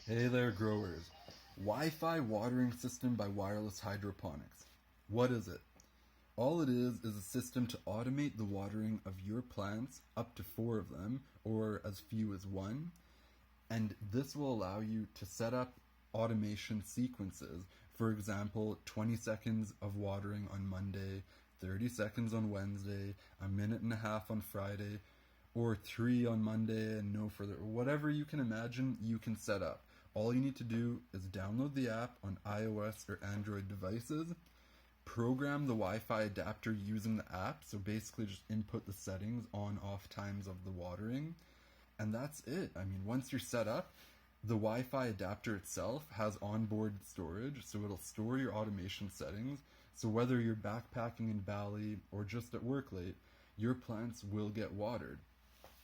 Hey there, growers. Wi-Fi watering system by wireless hydroponics. What is it? All it is a system to automate the watering of your plants, up to 4 of them, or as few as 1. And this will allow you to set up automation sequences. For example, 20 seconds of watering on Monday, 30 seconds on Wednesday, a minute and a half on Friday, or 3 on Monday and no further. Whatever you can imagine, you can set up. All you need to do is download the app on iOS or Android devices, program the Wi-Fi adapter using the app, so basically just input the settings on/off times of the watering, and that's it. I mean, once you're set up, the Wi-Fi adapter itself has onboard storage, so it'll store your automation settings, so whether you're backpacking in Bali or just at work late, your plants will get watered.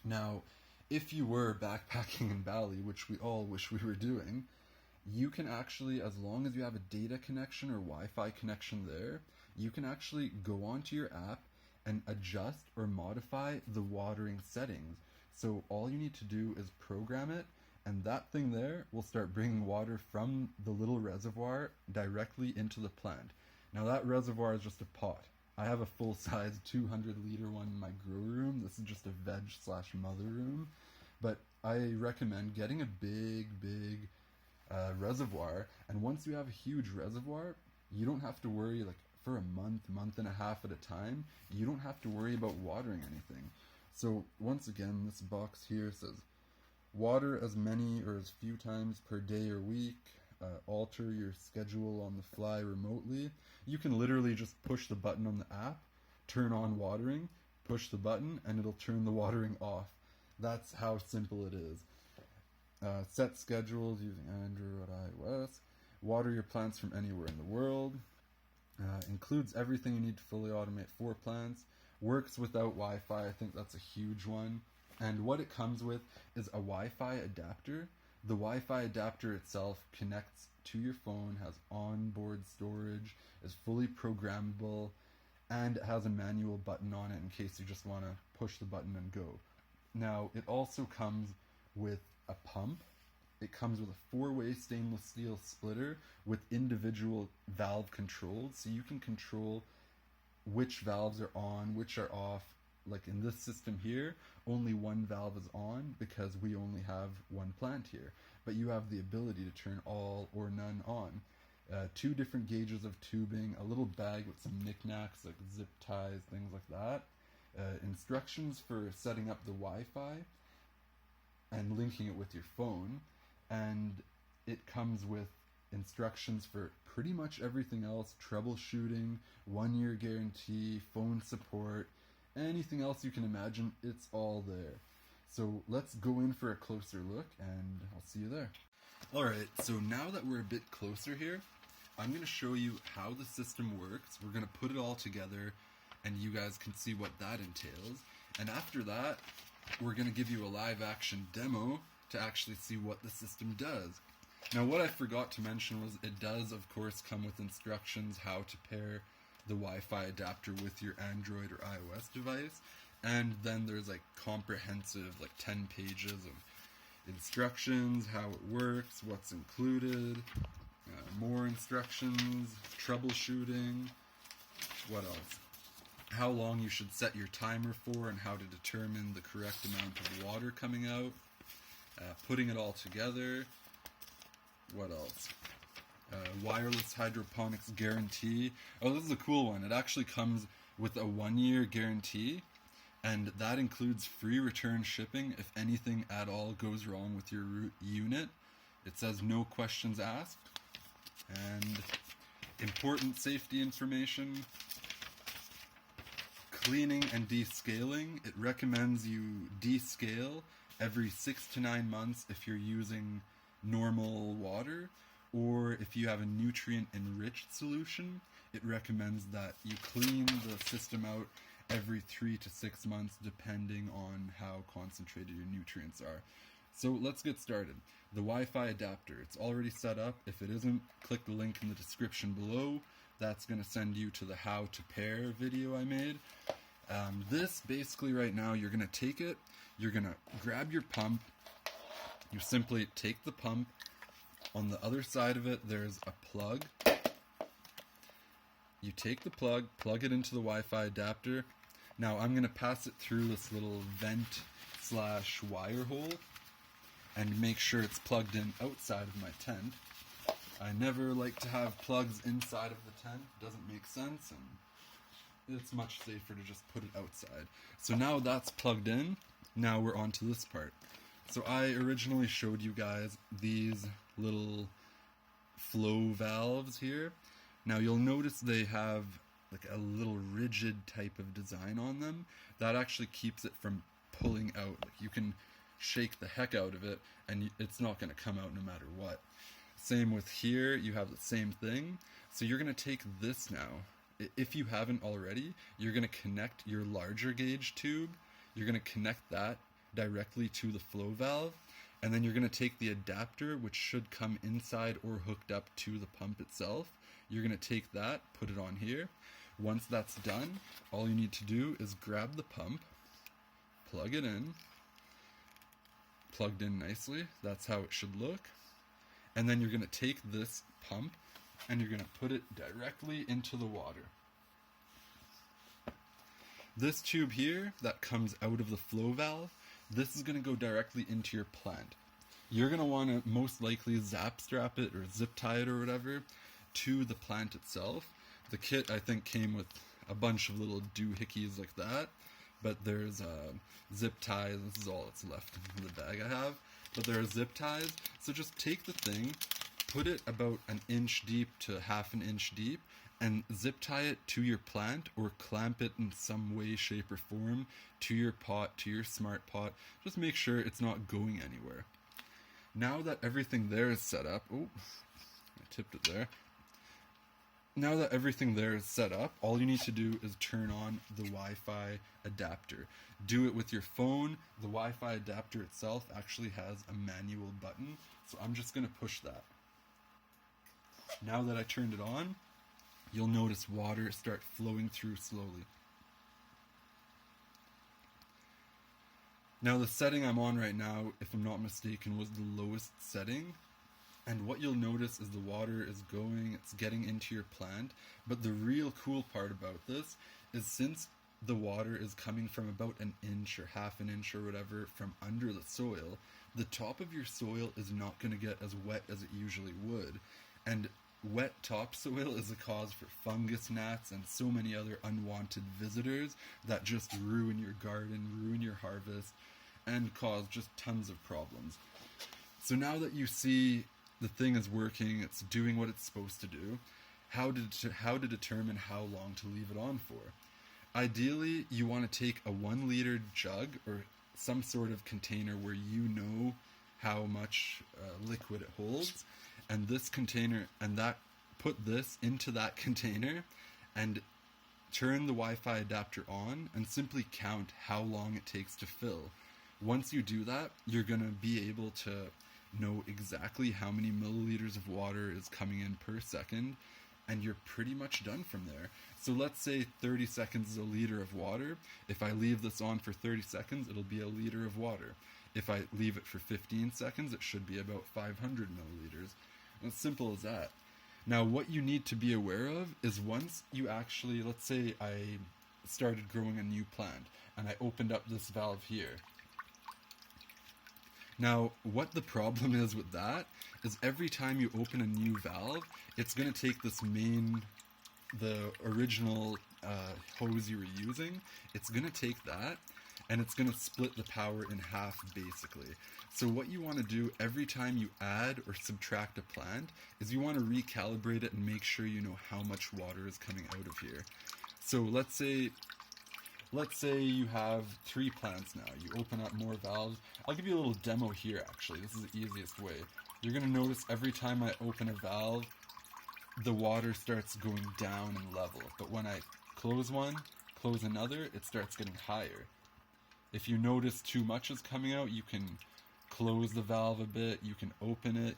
Now, if you were backpacking in Bali, which we all wish we were doing, you can actually, as long as you have a data connection or Wi-Fi connection there, you can actually go onto your app and adjust or modify the watering settings. So all you need to do is program it, and that thing there will start bringing water from the little reservoir directly into the plant. Now that reservoir is just a pot. I have a full-size 200-liter one in my grow room. This is just a veg/mother room. But I recommend getting a big reservoir. And once you have a huge reservoir, you don't have to worry, like for a month and a half at a time, you don't have to worry about watering anything. So once again, this box here says, water as many or as few times per day or week. Alter your schedule on the fly remotely. You can literally just push the button on the app, turn on watering, push the button, and it'll turn the watering off. That's how simple it is. Set schedules using Android, iOS. Water your plants from anywhere in the world. Includes everything you need to fully automate 4 plants. Works without Wi-Fi. I think that's a huge one. And what it comes with is a Wi-Fi adapter. The Wi-Fi adapter itself connects to your phone, has onboard storage, is fully programmable, and it has a manual button on it in case you just want to push the button and go. Now, it also comes with a pump. It comes with a 4-way stainless steel splitter with individual valve controls, so you can control which valves are on, which are off. Like in this system here, only one valve is on because we only have one plant here. But you have the ability to turn all or none on. 2 different gauges of tubing, a little bag with some knickknacks like zip ties, things like that. Instructions for setting up the Wi-Fi and linking it with your phone. And it comes with instructions for pretty much everything else, troubleshooting, 1-year guarantee, phone support, anything else you can imagine, it's all there. So let's go in for a closer look, and I'll see you there. Alright, so now that we're a bit closer here, I'm going to show you how the system works. We're going to put it all together, and you guys can see what that entails. And after that, we're going to give you a live action demo to actually see what the system does. Now, what I forgot to mention was it does, of course, come with instructions how to pair the Wi-Fi adapter with your Android or iOS device, and then there's like comprehensive, like 10 pages of instructions, how it works, what's included, more instructions, troubleshooting, what else? How long you should set your timer for and how to determine the correct amount of water coming out, putting it all together, what else? Wireless hydroponics guarantee. Oh, this is a cool one. It actually comes with a 1-year guarantee, and that includes free return shipping if anything at all goes wrong with your unit. It says no questions asked. And important safety information. Cleaning and descaling. It recommends you descale every 6 to 9 months if you're using normal water, or if you have a nutrient-enriched solution, it recommends that you clean the system out every 3 to 6 months depending on how concentrated your nutrients are. So let's get started. The Wi-Fi adapter, it's already set up. If it isn't, click the link in the description below. That's going to send you to the how to pair video I made. This basically right now, you're going to take it, you're going to grab your pump, you simply take the pump, On the other side of it, there's a plug. You take the plug, plug it into the Wi-Fi adapter. Now I'm going to pass it through this little vent / wire hole and make sure it's plugged in outside of my tent. I never like to have plugs inside of the tent. It doesn't make sense, and it's much safer to just put it outside. So now that's plugged in. Now we're on to this part. So I originally showed you guys these little flow valves here. Now you'll notice they have like a little rigid type of design on them that actually keeps it from pulling out. Like you can shake the heck out of it and it's not going to come out no matter what. Same with here, you have the same thing. So you're going to take this now. If you haven't already, you're going to connect your larger gauge tube. You're going to connect that directly to the flow valve. And then you're going to take the adapter, which should come inside or hooked up to the pump itself. You're going to take that, put it on here. Once that's done, all you need to do is grab the pump, plug it in, plugged in nicely. That's how it should look. And then you're going to take this pump and you're going to put it directly into the water. This tube here that comes out of the flow valve, this is going to go directly into your plant. You're going to want to most likely zap strap it or zip tie it or whatever to the plant itself. The kit I think came with a bunch of little doohickeys like that, but there's zip ties. This is all that's left in the bag I have, but there are zip ties. So just take the thing, put it about an inch deep to half an inch deep, and zip tie it to your plant or clamp it in some way, shape, or form to your pot, to your smart pot. Just make sure it's not going anywhere. Now that everything there is set up, oh, I tipped it there. Now that everything there is set up, all you need to do is turn on the Wi-Fi adapter. Do it with your phone. The Wi-Fi adapter itself actually has a manual button, so I'm just going to push that. Now that I turned it on, you'll notice water start flowing through slowly. Now the setting I'm on right now, if I'm not mistaken, was the lowest setting. And what you'll notice is the water is going, it's getting into your plant. But the real cool part about this is since the water is coming from about an inch or half an inch or whatever from under the soil, the top of your soil is not going to get as wet as it usually would. And wet topsoil is a cause for fungus gnats and so many other unwanted visitors that just ruin your garden, ruin your harvest, and cause just tons of problems. So now that you see the thing is working, it's doing what it's supposed to do, how to determine how long to leave it on for. Ideally, you want to take a 1 liter jug or some sort of container where you know how much liquid it holds, and this container, and that put this into that container and turn the Wi-Fi adapter on and simply count how long it takes to fill. Once you do that, you're going to be able to know exactly how many milliliters of water is coming in per second, and you're pretty much done from there. So let's say 30 seconds is a liter of water. If I leave this on for 30 seconds, it'll be a liter of water. If I leave it for 15 seconds, it should be about 500 milliliters. As simple as that. Now, what you need to be aware of is once you actually, let's say I started growing a new plant, and I opened up this valve here. Now, what the problem is with that is every time you open a new valve, it's going to take this the original hose you were using, it's going to take that, and it's going to split the power in half, basically. So what you want to do every time you add or subtract a plant is you want to recalibrate it and make sure you know how much water is coming out of here. So let's say you have 3 plants now. You open up more valves. I'll give you a little demo here, actually. This is the easiest way. You're going to notice every time I open a valve, the water starts going down in level. But when I close one, close another, it starts getting higher. If you notice too much is coming out, you can close the valve a bit, you can open it.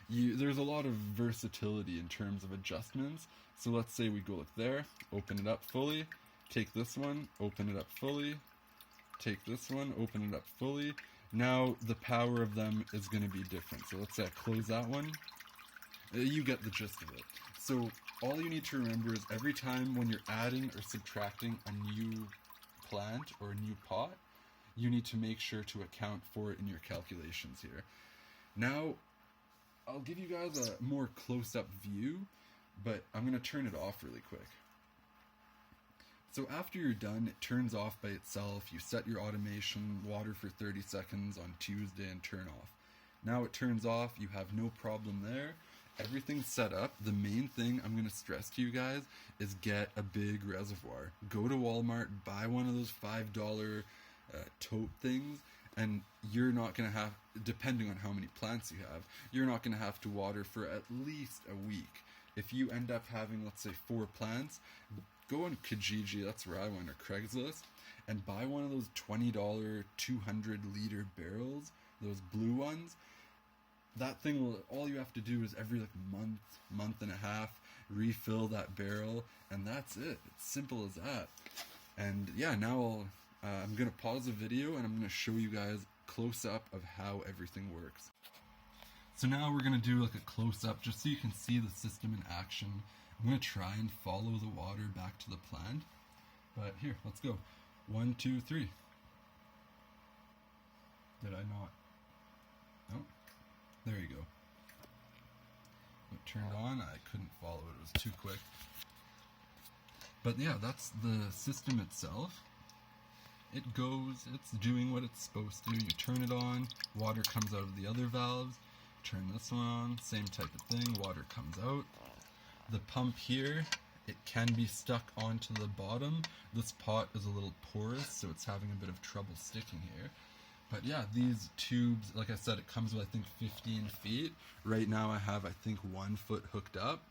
There's a lot of versatility in terms of adjustments. So let's say we go like there, open it up fully, take this one, open it up fully, take this one, open it up fully. Now the power of them is going to be different. So let's say I close that one, You get the gist of it. So all you need to remember is every time when you're adding or subtracting a new plant or a new pot, you need to make sure to account for it in your calculations here. Now, I'll give you guys a more close-up view, but I'm going to turn it off really quick. So after you're done, it turns off by itself. You set your automation, water for 30 seconds on Tuesday, and turn off. Now it turns off, you have no problem there. Everything's set up. The main thing I'm going to stress to you guys is get a big reservoir. Go to Walmart, buy one of those $5 tote things, and you're not going to have, depending on how many plants you have, you're not going to have to water for at least a week. If you end up having, let's say, 4 plants, go on Kijiji, that's where I went, or Craigslist, and buy one of those $20 200-liter barrels, those blue ones. That thing will, all you have to do is every month and a half, refill that barrel, and that's it. It's simple as that. And yeah, now I'm going to pause the video and I'm going to show you guys close up of how everything works. So now we're going to do like a close up just so you can see the system in action. I'm going to try and follow the water back to the plant. But here, let's go. 1, 2, 3. Did I not? No. There you go. It turned on. I couldn't follow it. It was too quick. But yeah, that's the system itself. It goes, it's doing what it's supposed to. You turn it on, water comes out of the other valves. Turn this one on, same type of thing, water comes out. The pump here, it can be stuck onto the bottom. This pot is a little porous, so it's having a bit of trouble sticking here. But yeah, these tubes, like I said, it comes with I think 15 feet. Right now I have I think 1 foot hooked up.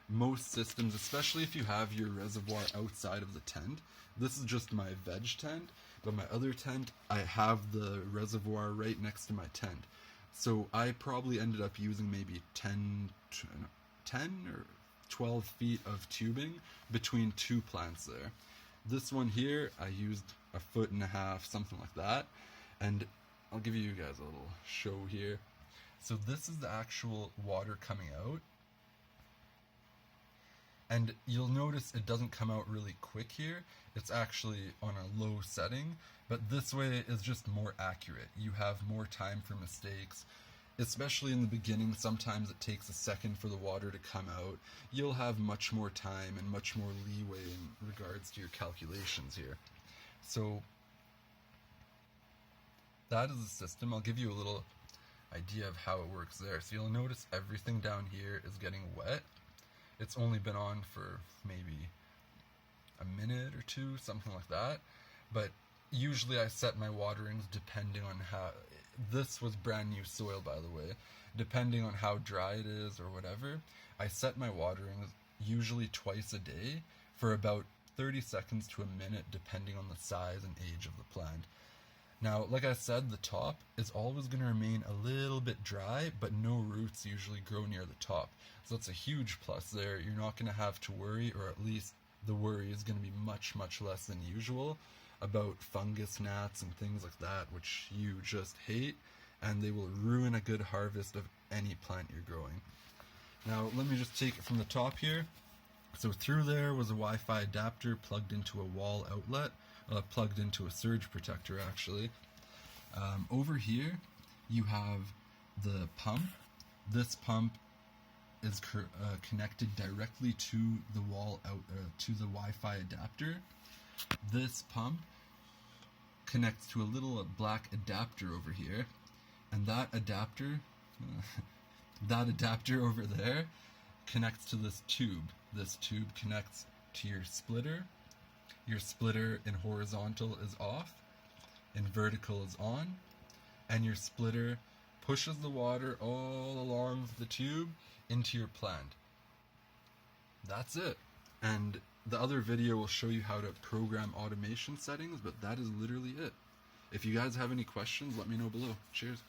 Most systems, especially if you have your reservoir outside of the tent, this is just my veg tent, but my other tent, I have the reservoir right next to my tent. So I probably ended up using maybe 10 or 12 feet of tubing between 2 plants there. This one here, I used 1.5 feet, something like that. And I'll give you guys a little show here. So this is the actual water coming out. And you'll notice it doesn't come out really quick here. It's actually on a low setting, but this way is just more accurate. You have more time for mistakes, especially in the beginning. Sometimes it takes a second for the water to come out. You'll have much more time and much more leeway in regards to your calculations here. So that is the system. I'll give you a little idea of how it works there. So you'll notice everything down here is getting wet. It's only been on for maybe a minute or 2, something like that. But usually I set my waterings depending on how, this was brand new soil by the way, depending on how dry it is or whatever. I set my waterings usually twice a day for about 30 seconds to a minute depending on the size and age of the plant. Now, like I said, the top is always going to remain a little bit dry, but no roots usually grow near the top. So that's a huge plus there. You're not going to have to worry, or at least the worry is going to be much, much less than usual about fungus gnats and things like that, which you just hate, and they will ruin a good harvest of any plant you're growing. Now, let me just take it from the top here. So through there was a Wi-Fi adapter plugged into a wall outlet, plugged into a surge protector actually. Over here you have the pump. This pump is connected directly to the wall to the Wi-Fi adapter. This pump connects to a little black adapter over here, and that adapter over there connects to this tube. This tube connects to your splitter. Your splitter in horizontal is off, in vertical is on, and your splitter pushes the water all along the tube into your plant. That's it. And the other video will show you how to program automation settings, but that is literally it. If you guys have any questions, let me know below. Cheers.